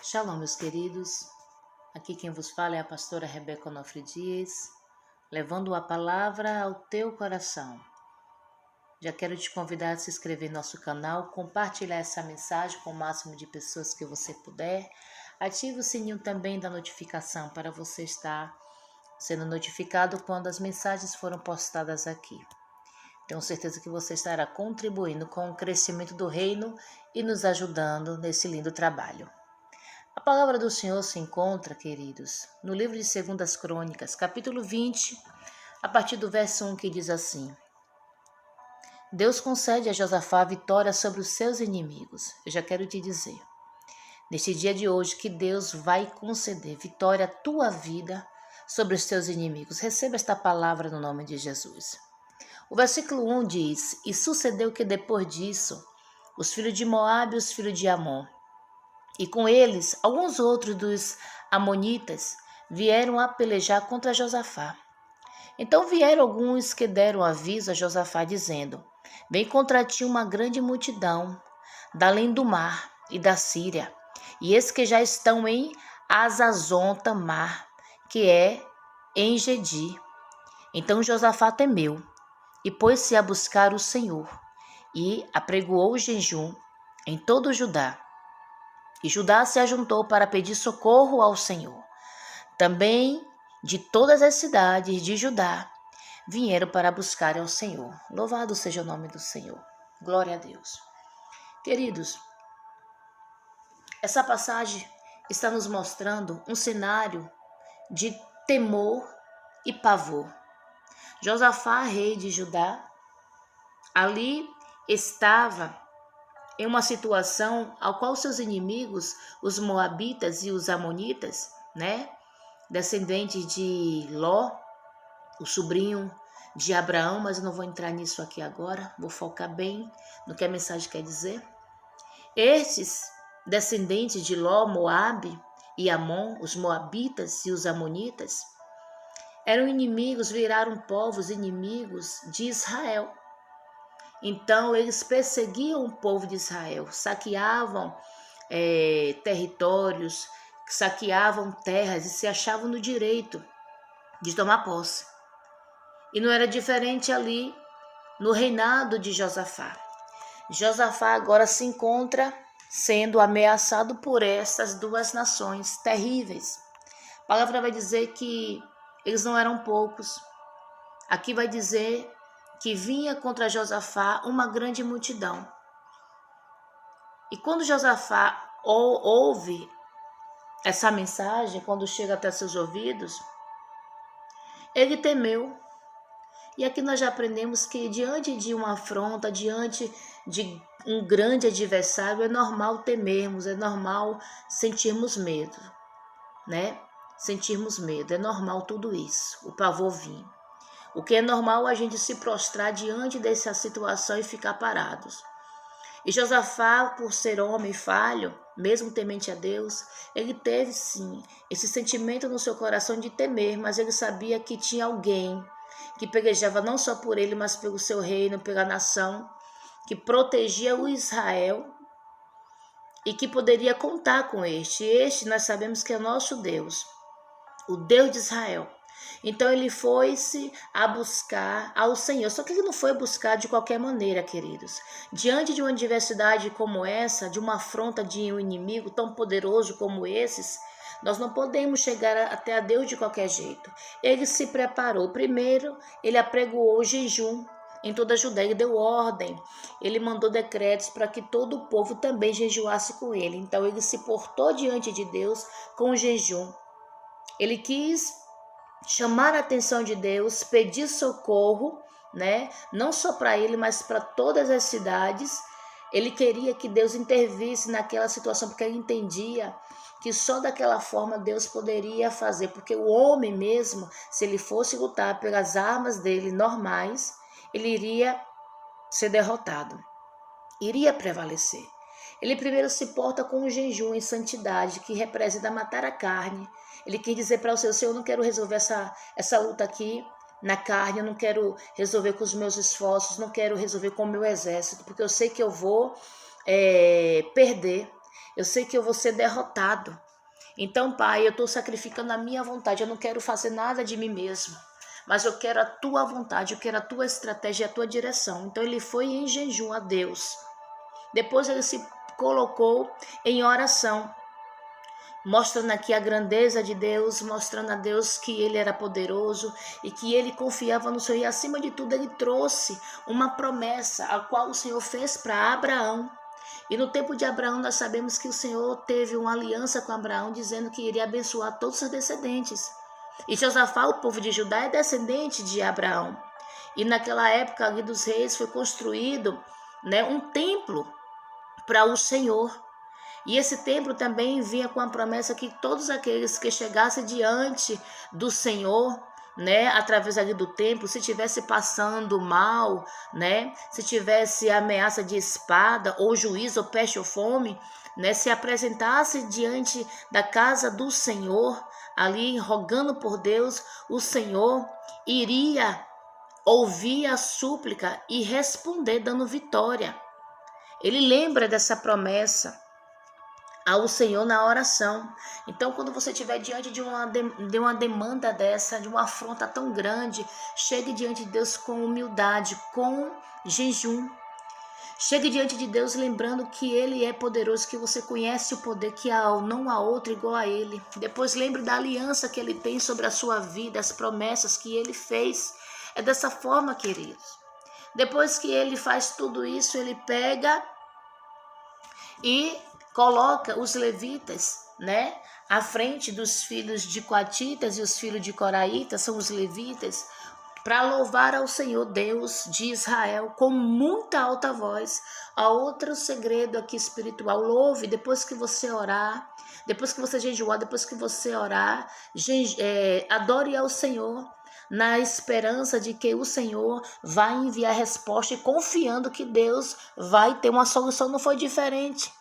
Shalom, meus queridos. Aqui quem vos fala é a pastora Rebeca Onofre Dias, levando a palavra ao teu coração. Já quero te convidar a se inscrever no nosso canal, compartilhar essa mensagem com o máximo de pessoas que você puder. Ative o sininho também da notificação para você estar sendo notificado quando as mensagens foram postadas aqui. Tenho certeza que você estará contribuindo com o crescimento do reino e nos ajudando nesse lindo trabalho. A palavra do Senhor se encontra, queridos, no livro de 2 Crônicas, capítulo 20, a partir do verso 1, que diz assim: Deus concede a Josafá vitória sobre os seus inimigos. Eu já quero te dizer, neste dia de hoje, que Deus vai conceder vitória à tua vida sobre os teus inimigos. Receba esta palavra no nome de Jesus. O versículo 1 diz: E sucedeu que depois disso, os filhos de Moabe e os filhos de Amon, e com eles alguns outros dos amonitas, vieram a pelejar contra Josafá. Então vieram alguns que deram aviso a Josafá, dizendo: Vem contra ti uma grande multidão, da além do mar e da Síria, e esses que já estão em Hazazon Tamar, que é em Gedi. Então Josafá temeu, e pôs-se a buscar o Senhor, e apregoou o jejum em todo o Judá. E Judá se ajuntou para pedir socorro ao Senhor. Também de todas as cidades de Judá vieram para buscar ao Senhor. Louvado seja o nome do Senhor. Glória a Deus. Queridos, essa passagem está nos mostrando um cenário de temor e pavor. Josafá, rei de Judá, ali estava em uma situação ao qual seus inimigos, os moabitas e os amonitas, descendentes de Ló, o sobrinho de Abraão, mas eu não vou entrar nisso aqui agora, vou focar bem no que a mensagem quer dizer. Estes descendentes de Ló, Moabe e Amon, os moabitas e os amonitas, eram inimigos, viraram povos inimigos de Israel. Então eles perseguiam o povo de Israel, saqueavam territórios, saqueavam terras e se achavam no direito de tomar posse. E não era diferente ali no reinado de Josafá. Josafá agora se encontra sendo ameaçado por essas duas nações terríveis. A palavra vai dizer que eles não eram poucos. Aqui vai dizer que vinha contra Josafá uma grande multidão. E quando Josafá ouve essa mensagem, quando chega até seus ouvidos, ele temeu. E aqui nós já aprendemos que diante de uma afronta, diante de um grande adversário, é normal temermos, é normal sentirmos medo, Sentirmos medo, é normal tudo isso, o pavor vir. O que é normal é a gente se prostrar diante dessa situação e ficar parados. E Josafá, por ser homem falho, mesmo temente a Deus, ele teve sim esse sentimento no seu coração de temer, mas ele sabia que tinha alguém que pelejava não só por ele, mas pelo seu reino, pela nação, que protegia o Israel e que poderia contar com este. Este nós sabemos que é nosso Deus, o Deus de Israel. Então ele foi-se a buscar ao Senhor. Só que ele não foi buscar de qualquer maneira, queridos. Diante de uma adversidade como essa, de uma afronta de um inimigo tão poderoso como esses, nós não podemos chegar até a Deus de qualquer jeito. Ele se preparou. Primeiro, ele apregoou o jejum em toda a Judéia. Ele deu ordem. Ele mandou decretos para que todo o povo também jejuasse com ele. Então ele se portou diante de Deus com o jejum. Ele quis chamar a atenção de Deus, pedir socorro, não só para ele, mas para todas as cidades. Ele queria que Deus intervisse naquela situação, porque ele entendia que só daquela forma Deus poderia fazer, porque o homem mesmo, se ele fosse lutar pelas armas dele normais, ele iria ser derrotado, iria prevalecer. Ele primeiro se porta com o jejum em santidade, que representa matar a carne. Ele quis dizer para o Senhor: eu não quero resolver essa luta aqui na carne, eu não quero resolver com os meus esforços, não quero resolver com o meu exército, porque eu sei que eu vou perder. eu sei que eu vou ser derrotado. Então, Pai, eu estou sacrificando a minha vontade, eu não quero fazer nada de mim mesmo, mas eu quero a tua vontade, eu quero a tua estratégia, a tua direção. Então ele foi em jejum a Deus. Depois ele se colocou em oração, mostrando aqui a grandeza de Deus, mostrando a Deus que ele era poderoso e que ele confiava no Senhor. E acima de tudo ele trouxe uma promessa, a qual o Senhor fez para Abraão. E no tempo de Abraão nós sabemos que o Senhor teve uma aliança com Abraão, dizendo que iria abençoar todos os seus descendentes. E Josafá, o povo de Judá, é descendente de Abraão. E naquela época ali dos reis foi construído, um templo para o Senhor. E esse templo também vinha com a promessa que todos aqueles que chegassem diante do Senhor, através ali do templo, se tivesse passando mal, se tivesse ameaça de espada, ou juízo, ou peste ou fome, se apresentasse diante da casa do Senhor, ali rogando por Deus, o Senhor iria ouvir a súplica e responder dando vitória. Ele lembra dessa promessa ao Senhor na oração. Então, quando você estiver diante de uma demanda dessa, de uma afronta tão grande, chegue diante de Deus com humildade, com jejum. Chegue diante de Deus lembrando que Ele é poderoso, que você conhece o poder, que não há outro igual a Ele. Depois lembre da aliança que Ele tem sobre a sua vida, as promessas que Ele fez. É dessa forma, queridos. Depois que Ele faz tudo isso, Ele pega e coloca os levitas, à frente dos filhos de coatitas e os filhos de coraitas, são os levitas, para louvar ao Senhor Deus de Israel com muita alta voz. Há outro segredo aqui espiritual: louve depois que você orar, depois que você jejuar, depois que você orar, adore ao Senhor, na esperança de que o Senhor vai enviar resposta e confiando que Deus vai ter uma solução. Não foi diferente.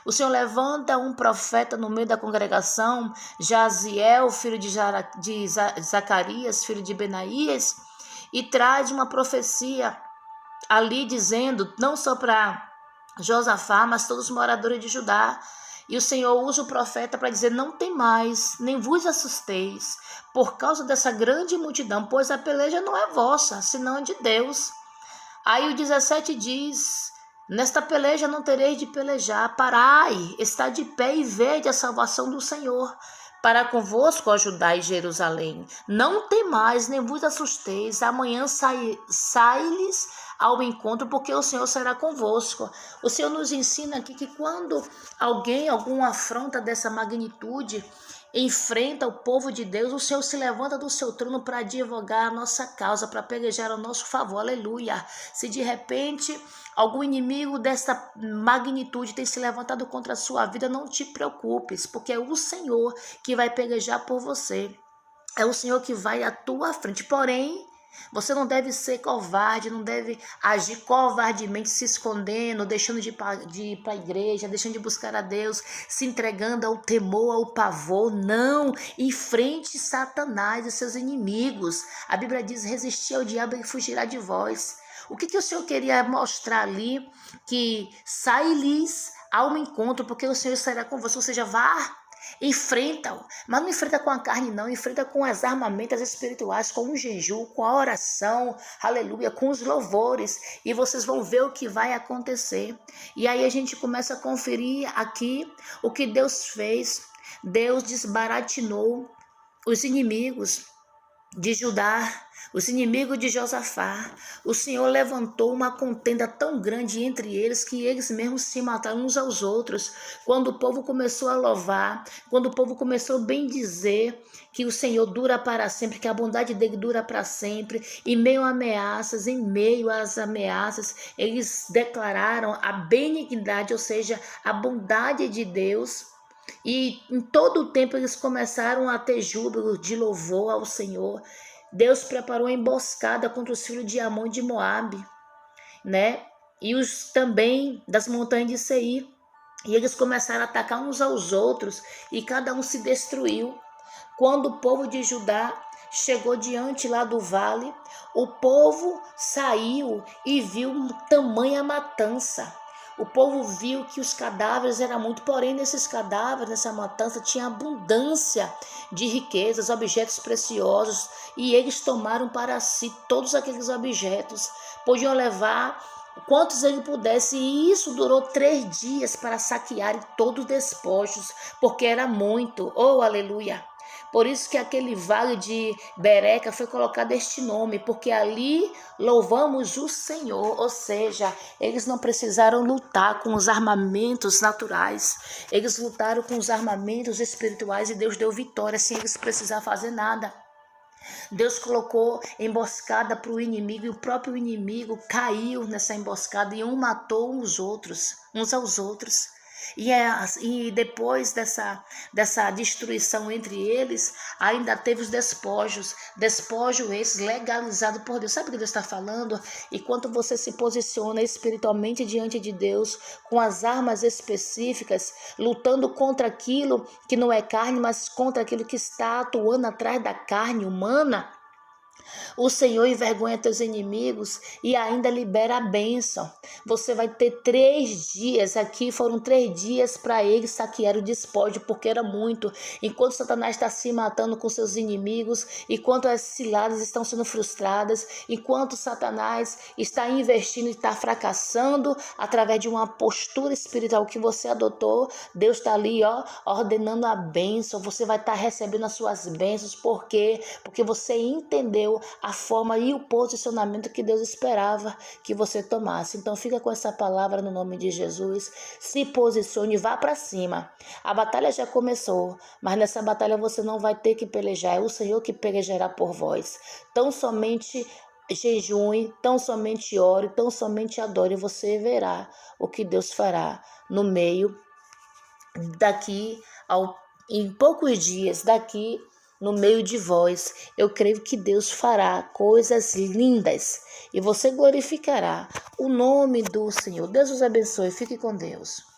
O Senhor levanta um profeta no meio da congregação, Jaziel, filho de Zacarias, filho de Benaías, e traz uma profecia ali dizendo, não só para Josafá, mas todos os moradores de Judá. E o Senhor usa o profeta para dizer: não tem mais, nem vos assusteis, por causa dessa grande multidão, pois a peleja não é vossa, senão é de Deus. Aí o 17 diz: nesta peleja não tereis de pelejar, parai, está de pé e vede a salvação do Senhor. Para convosco, ó Judá e Jerusalém, não temais, nem vos assusteis, amanhã sai-lhes ao encontro, porque o Senhor será convosco. O Senhor nos ensina aqui que quando alguma afronta dessa magnitude enfrenta o povo de Deus, o Senhor se levanta do seu trono para advogar a nossa causa, para pelejar ao nosso favor. Aleluia! Se de repente algum inimigo dessa magnitude tem se levantado contra a sua vida, não te preocupes, porque é o Senhor que vai pelejar por você. É o Senhor que vai à tua frente. Porém, você não deve ser covarde, não deve agir covardemente, se escondendo, deixando de ir para a igreja, deixando de buscar a Deus, se entregando ao temor, ao pavor. Não, enfrente Satanás e seus inimigos. A Bíblia diz: resistir ao diabo e ele fugirá de vós. O que o Senhor queria mostrar ali? Que sai-lhes ao encontro, porque o Senhor estará com você. Ou seja, vá, enfrenta-o, mas não enfrenta com a carne não, enfrenta com as armamentas espirituais, com o jejum, com a oração, aleluia, com os louvores, e vocês vão ver o que vai acontecer. E aí a gente começa a conferir aqui o que Deus fez. Deus desbaratinou os inimigos de Judá, os inimigos de Josafá. O Senhor levantou uma contenda tão grande entre eles que eles mesmos se mataram uns aos outros. Quando o povo começou a louvar, quando o povo começou a bendizer que o Senhor dura para sempre, que a bondade dele dura para sempre, em meio às ameaças, eles declararam a benignidade, ou seja, a bondade de Deus. E em todo o tempo eles começaram a ter júbilo de louvor ao Senhor. Deus preparou uma emboscada contra os filhos de Amon e de Moabe, e os também das montanhas de Seir. E eles começaram a atacar uns aos outros e cada um se destruiu. Quando o povo de Judá chegou diante lá do vale, o povo saiu e viu tamanha matança. O povo viu que os cadáveres eram muito, porém nesses cadáveres, nessa matança, tinha abundância de riquezas, objetos preciosos, e eles tomaram para si todos aqueles objetos. Podiam levar quantos ele pudesse, e isso durou 3 dias para saquearem todos os despojos, porque era muito. Oh, aleluia! Por isso que aquele vale de Bereca foi colocado este nome, porque ali louvamos o Senhor, ou seja, eles não precisaram lutar com os armamentos naturais, eles lutaram com os armamentos espirituais e Deus deu vitória sem eles precisar fazer nada. Deus colocou emboscada para o inimigo e o próprio inimigo caiu nessa emboscada e um matou uns aos outros. E depois dessa destruição entre eles, ainda teve os despojos esses legalizados por Deus. Sabe o que Deus está falando? Enquanto você se posiciona espiritualmente diante de Deus, com as armas específicas, lutando contra aquilo que não é carne, mas contra aquilo que está atuando atrás da carne humana, o Senhor envergonha teus inimigos e ainda libera a bênção. Você vai ter 3 dias, aqui foram 3 dias para eles saquear o despódio, porque era muito. Enquanto Satanás está se matando com seus inimigos, enquanto as ciladas estão sendo frustradas, enquanto Satanás está investindo e está fracassando através de uma postura espiritual que você adotou, Deus está ali ordenando a bênção. Você vai estar recebendo as suas bênçãos. Por quê? Porque você entendeu a forma e o posicionamento que Deus esperava que você tomasse. Então fica com essa palavra no nome de Jesus. Se posicione e vá para cima. A batalha já começou, mas nessa batalha você não vai ter que pelejar. É o Senhor que pelejará por vós. Tão somente jejue, tão somente ore, tão somente adore, e você verá o que Deus fará no meio em poucos dias daqui. No meio de vós, eu creio que Deus fará coisas lindas e você glorificará o nome do Senhor. Deus os abençoe. Fique com Deus.